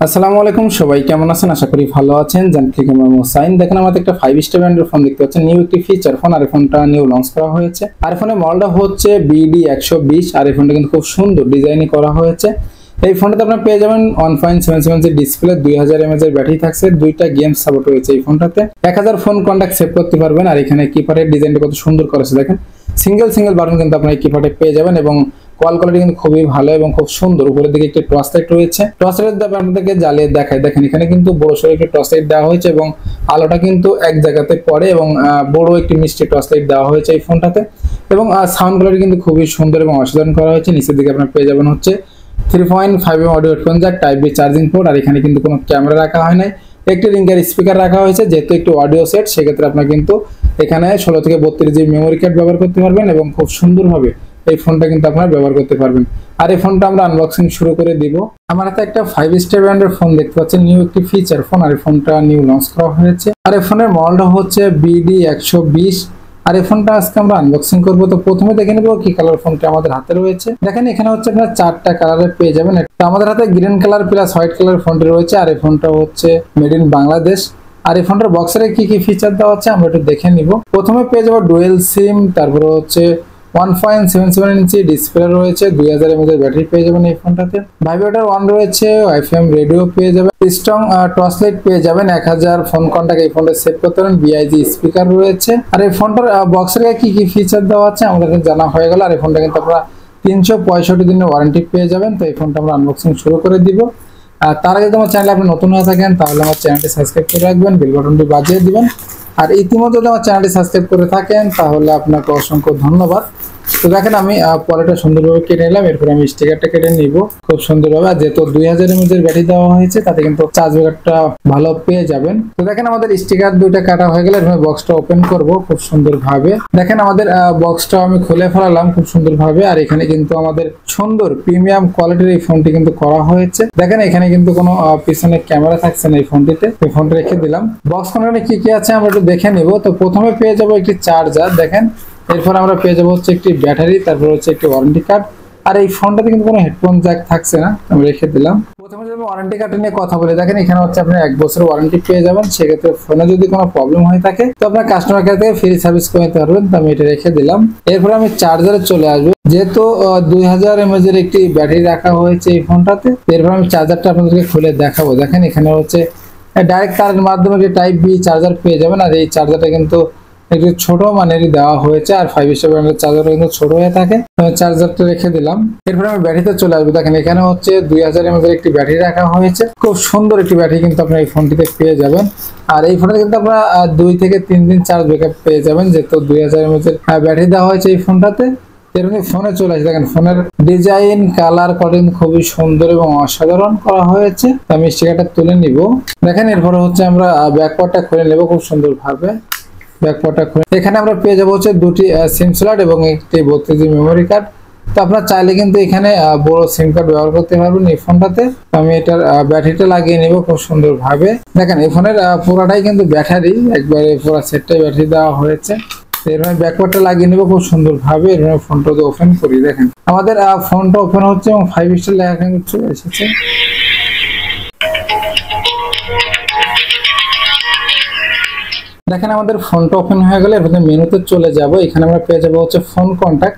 আসসালামু আলাইকুম, সবাই কেমন আছেন? আশা করি ভালো আছেন। জানতে আমার মোসাইন দেখেন, আমাদের একটা 5 স্টার ব্র্যান্ডের ফোন দেখতে পাচ্ছেন। নিউ একটি ফিচার ফোন, আর এই ফোনটা নিউ লঞ্চ করা হয়েছে। আর এই ফোনের মডেলটা হচ্ছে BD120। আর এই ফোনটা কিন্তু খুব সুন্দর ডিজাইনই করা হয়েছে। এই ফোনটাতে আপনারা পেয়ে যাবেন 1.77 ডিসপ্লে, 2000 mAh এর ব্যাটারি থাকছে, দুইটা গেম সাপোর্ট রয়েছে এই ফোনটাতে। 1000 ফোন কন্টাক্ট সেভ করতে পারবেন। আর এখানে কিপ্যাডের ডিজাইনটা কত সুন্দর করেছে দেখেন, সিঙ্গেল বাটন কিন্তু আপনারা কিপ্যাডে পেয়ে যাবেন এবং কল কোয়ালিটি কিন্তু খুবই ভালো এবং খুব সুন্দর। উপরের দিকে একটি টর্চ লাইট রয়েছে, টর্চ লাইট দিয়ে আপনাদেরকে জ্বালিয়ে দেখায়। দেখেন এখানে কিন্তু বড় সড়ো একটি টর্চ লাইট দেওয়া হয়েছে এবং আলোটা কিন্তু এক জায়গাতে পড়ে এবং বড় একটি মিষ্টি টর্চ লাইট দেওয়া হয়েছে এই ফোনটাতে। এবং সাউন্ড কোয়ালিটি কিন্তু খুবই সুন্দর এবং অসাধারণ করা হয়েছে। নিচের দিকে আপনারা পেয়ে যাবেন হচ্ছে 3.5mm audio headphone jack, type B charging port. আর এখানে কিন্তু কোনো ক্যামেরা রাখা হয় নাই, একটি রিঙ্গার স্পিকার রাখা হয়েছে। যেহেতু একটি অডিও সেট, সেক্ষেত্রে আপনারা কিন্তু এখানে 16 থেকে 32 জিবি মেমোরি কার্ড ব্যবহার করতে পারবেন এবং খুব সুন্দরভাবে এই ফোনটা কিন্তু আপনারা ব্যবহার করতে পারবেন। আর এই ফোনটা আমরা আনবক্সিং শুরু করে দিব। আমার হাতে একটা 5 স্টার ব্র্যান্ডের ফোন দেখতে পাচ্ছেন, নিউ একটি ফিচার ফোন। আর এই ফোনটা নিউ লঞ্চ করা হয়েছে। আর এই ফোনের মডেলটা হচ্ছে BD120। আর এই ফোনটা আজকে আমরা আনবক্সিং করব। তো প্রথমে দেখে নেব কি কালার ফোনটা আমাদের হাতে রয়েছে। দেখেন এখানে হচ্ছে আপনারা 4টা কালারে পেয়ে যাবেন। তো আমাদের হাতে green colour plus white colour ফোনটি রয়েছে। আর এই ফোনটা হচ্ছে মেড ইন বাংলাদেশ। আর এই ফোনটার বক্সের কি ফিচার দেওয়া আছে আমরা একটু দেখে নিব। প্রথমে পেয়ে যাবো ডুয়েল সিম, তারপরে হচ্ছে 1.77 ইঞ্চি ডিসপ্লে রয়েছে, 2000 mAh এর ব্যাটারি পেয়ে যাবেন এই ফোনটাতে। ভাইব্রেটর অন রয়েছে, FM রেডিও পেয়ে যাবেন, স্ট্রং টর্চ লাইট পেয়ে যাবেন, 1000 ফোন কন্টাক্ট এই ফোনটা সেভ করতে পারেন, BIG স্পিকার রয়েছে। আর এই ফোনটার বক্সের কি ফিচার দেওয়া আছে আমাদের জানা হয়ে গেল। আর এই ফোনটা কিন্তু আপনারা 365 দিনের ওয়ারেন্টি পেয়ে যাবেন। তো এই ফোনটা আমরা আনবক্সিং শুরু করে দিব। আর তার আগে যদি আমার চ্যানেলে আপনি নতুন হয়ে থাকেন তাহলে আমার চ্যানেলটি সাবস্ক্রাইব করে রাখবেন, বেল বাটনটি বাজিয়ে দিবেন। আর ইতিমধ্যে যদি আমার চ্যানেলটি সাবস্ক্রাইব করে থাকেন তাহলে আপনাকে অসংখ্য ধন্যবাদ। তো দেখেন আমি পরেটা সুন্দরভাবে কেটে নিলাম, এরপর আমি স্টিকারটা কেটে নিব খুব সুন্দরভাবে। আর যেহেতু 2000 mAh এর ব্যাটারি দেওয়া হয়েছে তাতে কিন্তু চার্জ ব্যাকআপটা ভালো পেয়ে যাবেন। তো দেখেন আমাদের স্টিকার দুইটা কাটা হয়ে গেলে এরপর বক্সটা ওপেন করব খুব সুন্দরভাবে। দেখেন আমাদের বক্সটা আমি খুলে ফেলালাম খুব সুন্দরভাবে। আর এখানে কিন্তু আমাদের সুন্দর প্রিমিয়াম কোয়ালিটির এই ফোনটি কিন্তু করা হয়েছে। দেখেন এখানে কিন্তু কোনো পিছনে ক্যামেরা থাকছে না এই ফোনটিতে। এই ফোনটা রেখে দিলাম। বক্স কন্টেন্টে কি আছে আমরা একটু দেখে নিব। তো প্রথমে পেয়ে যাব একটি চার্জার, দেখেন এরপর আমরা পেয়ে যাবো হচ্ছে একটি ব্যাটারি, তারপর হচ্ছে একটি ওয়ারেন্টি কার্ড। আর এই ফোনটাতে কিন্তু কোনো হেডফোন জ্যাক থাকছে না, আমি রেখে দিলাম। প্রথমে যদি ওয়ারেন্টি কার্ড নিয়ে কথা বলি, দেখেন এখানে হচ্ছে আপনি 1 বছরের ওয়ারেন্টি পেয়ে যাবেন। সেক্ষেত্রে ফোনে যদি কোনো প্রবলেম হয়ে থাকে তো আপনার কাস্টমার কেয়ার থেকে ফ্রি সার্ভিস করে নিতে পারবেন। তো আমি এটা রেখে দিলাম। এরপর আমি চার্জারে চলে আসবো। যেহেতু 2000 mAh এর একটি ব্যাটারি রাখা হয়েছে এই ফোনটাতে, এরপর আমি চার্জারটা আপনাদেরকে খুলে দেখাবো। দেখেন এখানে হচ্ছে ডাইরেক্ট তারের মাধ্যমে টাইপ বি চার্জার পেয়ে যাবেন। আর এই চার্জারটা কিন্তু একটু ছোট মানেরই দেওয়া হয়েছে। আর 5 স্টার ব্র্যান্ডের চার্জার কিন্তু ছোট হয়ে থাকে। চার্জারটা রেখে দিলাম। এরপরে আমি ব্যাটারিতে চলে আসবো। দেখেন এখানে হচ্ছে 2000 mAh এর একটি ব্যাটারি রাখা হয়েছে। খুব সুন্দর একটি ব্যাটারি কিন্তু আপনার এই ফোনটিতে পেয়ে যাবেন। আর এই ফোনটা কিন্তু আপনারা 2 থেকে 3 দিন চার্জ ব্যাকআপ পেয়ে যাবেন, যেহেতু 2000 mAh এর ব্যাটারি দেওয়া হয়েছে এই ফোনটাতে। এরপরে ফোনে চলে আসে। দেখেন ফোনের ডিজাইন কালার কোয়ালিটি খুবই সুন্দর এবং অসাধারণ করা হয়েছে। আমি স্টিকারটা তুলে নিব। দেখেন এরপরে হচ্ছে আমরা ব্যাকপার্টটা খুলে নেব খুব সুন্দর ভাবে। ব্যাকপার্টটা খুলে এখানে আমরা পেয়ে যাবো হচ্ছে দুটি সিম স্লট এবং একটি 32 জিবি মেমোরি কার্ড। তো আপনারা চাইলে কিন্তু এখানে বড় সিম কার্ড ব্যবহার করতে পারবেন এই ফোনটাতে। আমি এটার ব্যাটারিটা লাগিয়ে নেব খুব সুন্দর ভাবে। দেখেন এই ফোনের পুরোটাই কিন্তু ব্যাটারি, একবারে পুরো সেটটাই ব্যাটারি দেওয়া হয়েছে। এরপরে ব্যাকপার্টটা লাগিয়ে নেব খুব সুন্দর ভাবে। এরপরে ফোনটা ওপেন করি। দেখেন আমাদের ফোনটা ওপেন হচ্ছে এবং 5 স্টার লেখা কিন্তু চলে এসেছে। দেখেন আমাদের ফোনটা ওপেন হয়ে গেলে এরপরে মেনুতে চলে যাব। এখানে আমরা পেয়ে যাবো হচ্ছে ফোন কন্টাক্ট,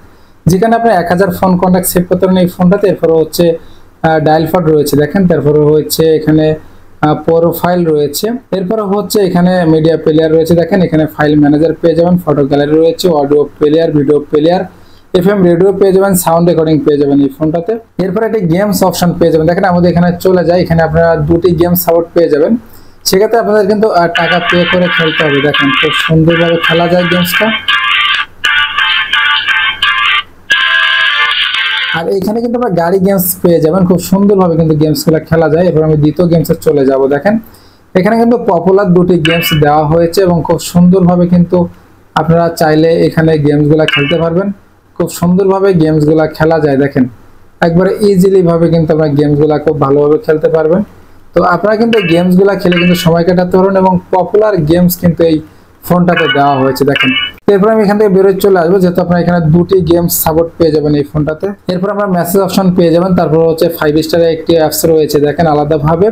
যেখানে আপনি 1000 ফোন কন্টাক্ট সেভ করতে পারেন এই ফোনটাতে। এরপরে হচ্ছে ডায়াল পাড রয়েছে দেখেন, তারপরে হচ্ছে এখানে প্রোফাইল রয়েছে, এরপরে হচ্ছে এখানে মিডিয়া প্লেয়ার রয়েছে। দেখেন এখানে ফাইল ম্যানেজার পেয়ে যাবেন, ফটো গ্যালারি রয়েছে, audio player, video player, FM radio পেয়ে যাবেন, সাউন্ড রেকর্ডিং পেয়ে যাবেন এই ফোনটাতে। এরপরে একটি গেমস অপশন পেয়ে যাবেন। দেখেন আমাদের এখানে চলে যায়, এখানে আপনারা দুটি গেম সাপোর্ট পেয়ে যাবেন। সেক্ষেত্রে আপনাদের কিন্তু টাকা পে করে খেলতে হবে। দেখেন খুব সুন্দরভাবে খেলা যায় গেমসটা। আর এখানে কিন্তু আমরা গাড়ি গেমস পেয়ে যাবেন, খুব সুন্দরভাবে কিন্তু গেমসগুলো খেলা যায়। এরপর আমি দ্বিতীয় গেমসে চলে যাব। দেখেন এখানে কিন্তু পপুলার দুটি গেমস দেওয়া হয়েছে এবং খুব সুন্দরভাবে কিন্তু আপনারা চাইলে এখানে গেমসগুলো খেলতে পারবেন। খুব সুন্দরভাবে গেমসগুলো খেলা যায়। দেখেন একবারে ইজিলি ভাবে কিন্তু আপনারা গেমসগুলো খুব ভালোভাবে খেলতে পারবেন। তো আপনারা কিন্তু গেমসগুলো খেলে কিন্তু সময় কাটাতে পারবেন এবং পপুলার গেমস কিন্তু এই ফোনটাতে দেওয়া হয়েছে। দেখেন এরপর আমি এখান থেকে বেরোয় চলে আসবো, যেহেতু আপনারা এখানে দুটি গেমস সাপোর্ট পেয়ে যাবেন এই ফোনটাতে। এরপর আমরা মেসেজ অপশন পেয়ে যাবেন, তারপর হচ্ছে 5 স্টারের একটি অ্যাপস রয়েছে দেখেন আলাদাভাবে।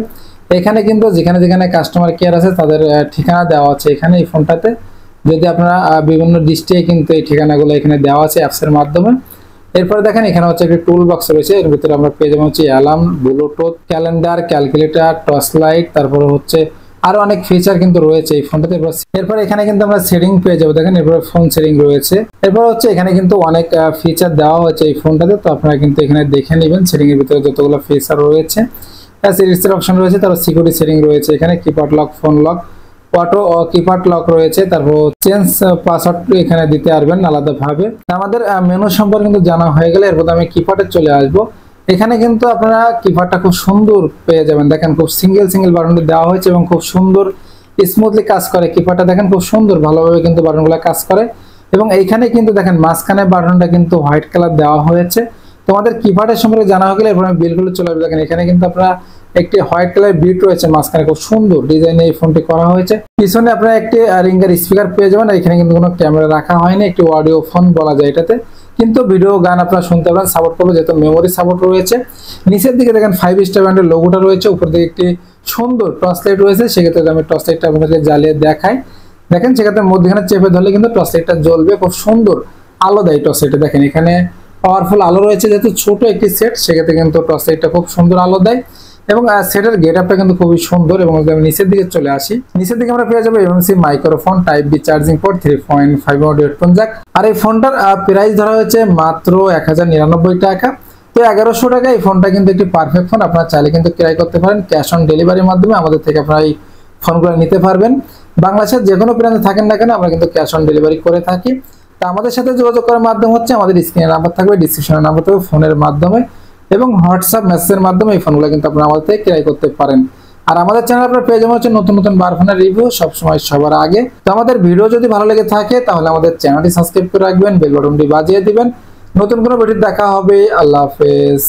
এখানে কিন্তু যেখানে যেখানে কাস্টমার কেয়ার আছে তাদের ঠিকানা দেওয়া আছে এখানে এই ফোনটাতে। যদি আপনারা বিভিন্ন ডিস্ট্রিক্টে কিন্তু এই ঠিকানাগুলো এখানে দেওয়া আছে অ্যাপসের মাধ্যমে। এরপরে দেখেন এখানে হচ্ছে একটি টুল বক্স রয়েছে, এর ভিতরে আমরা পেয়ে যাবো হচ্ছে alarm, Bluetooth, calendar, calculator, torch light, তারপরে হচ্ছে আরো অনেক ফিচার কিন্তু রয়েছে এই ফোনটাতে। এরপর এখানে কিন্তু আমরা সেটিং পেয়ে যাবো, দেখেন এরপর ফোন সেটিং রয়েছে। এরপর হচ্ছে এখানে কিন্তু অনেক ফিচার দেওয়া হয়েছে এই ফোনটাতে, তো আপনারা কিন্তু এখানে দেখে নেবেন সেটিং এর ভিতরে যতগুলো ফিচার রয়েছে। সিরিজের অপশন রয়েছে, তারপর সিকিউরিটি সেটিং রয়েছে, এখানে keypad lock, phone lock, auto keypad lock রয়েছে, তারপর চেঞ্জ পাসওয়ার্ড এখানে দিতে পারবেন আলাদাভাবে। আমাদের মেনু সম্পর্কে কিন্তু জানা হয়ে গেলে এরপর আমি কিপ্যাডে চলে আসবো। এখানে কিন্তু আপনারা কিপ্যাডটা খুব সুন্দর পেয়ে যাবেন, দেখেন খুব সিঙ্গেল বাটন দেওয়া হয়েছে এবং খুব সুন্দর স্মুথলি কাজ করে কিপ্যাডটা, দেখেন খুব সুন্দর ভালোভাবে কিন্তু বাটনগুলো কাজ করে। এবং এইখানে কিন্তু দেখেন মাঝখানে বাটনটা কিন্তু হোয়াইট কালার দেওয়া হয়েছে। তোমাদের কিপ্যাডের সম্পর্কে জানা হয়ে গেলে এরপর আমি বিলগুলো চলে আসবো। দেখেন এখানে কিন্তু আপনারা একটি হোয়াইট কালার বিট রয়েছে মাঝখানে, খুব সুন্দর ডিজাইনে এই ফোনটি করা হয়েছে। পিছনে আপনারা একটি রিঙ্গার স্পিকার পেয়ে যাবেন, এখানে কিন্তু কোনো ক্যামেরা রাখা হয়নি, একটি অডিও ফোন বলা যায় এটাতে, কিন্তু ভিডিও গান আপনারা শুনতে পারেন, সাপোর্ট করবে যেহেতু মেমোরি সাপোর্ট রয়েছে। নিচের দিকে দেখেন 5 স্টার ব্র্যান্ডের লোগোটা রয়েছে, উপর দিকে একটি সুন্দর টর্চ লাইট রয়েছে, সেক্ষেত্রে আমি টর্চ লাইটটা আপনাদেরকে জ্বালিয়ে দেখাই। দেখেন সেক্ষেত্রে মধ্যখানে চেপে ধরলে কিন্তু টর্চ লাইটটা জ্বলবে, খুব সুন্দর আলো দেয় টর্চ লাইটে। দেখেন এখানে পাওয়ারফুল আলো রয়েছে, যেহেতু ছোট একটি সেট সেক্ষেত্রে কিন্তু টর্চ লাইটটা খুব সুন্দর আলো দেয়। এবং সেটের গেট আপটা কিন্তু খুবই সুন্দর। এবং আমি নিচের দিকে চলে আসি, নিচের দিকে আমরা পেয়ে যাবো MMC microphone, type B charging port, 3.5 watt headphone jack. আর এই ফোনটার প্রাইস ধরা হয়েছে মাত্র 1099 টাকা। তো 1100 টাকা এই ফোনটা কিন্তু একটি পারফেক্ট ফোন, আপনারা চাইলে কিন্তু ক্রয় করতে পারেন ক্যাশ অন ডেলিভারির মাধ্যমে, আমাদের থেকে আপনারা এই ফোনগুলো নিতে পারবেন। বাংলাদেশের যে কোনো প্রান্তে থাকেন না কেন আমরা কিন্তু ক্যাশ অন ডেলিভারি করে থাকি। তো আমাদের সাথে যোগাযোগ করার মাধ্যম হচ্ছে আমাদের স্ক্রিনে নাম্বার থাকবে, ডিসক্রিপশনের নাম্বার থাকবে, ফোনের মাধ্যমে এবং হোয়াটসঅ্যাপ মেসেজের মাধ্যমে এই ফোনগুলো কিন্তু আপনারা আমাদের থেকে ক্রয় করতে পারেন। আর আমাদের চ্যানেল আপনারা পেয়ে যাবেন হচ্ছে নতুন নতুন বার ফোনের রিভিউ সবসময় সবার আগে। তো আমাদের ভিডিও যদি ভালো লেগে থাকে তাহলে আমাদের চ্যানেলটি সাবস্ক্রাইব করে রাখবেন, বেল বাটনটি বাজিয়ে দিবেন। নতুন কোনো ভিডিও দেখা হবে। আল্লাহ হাফেজ।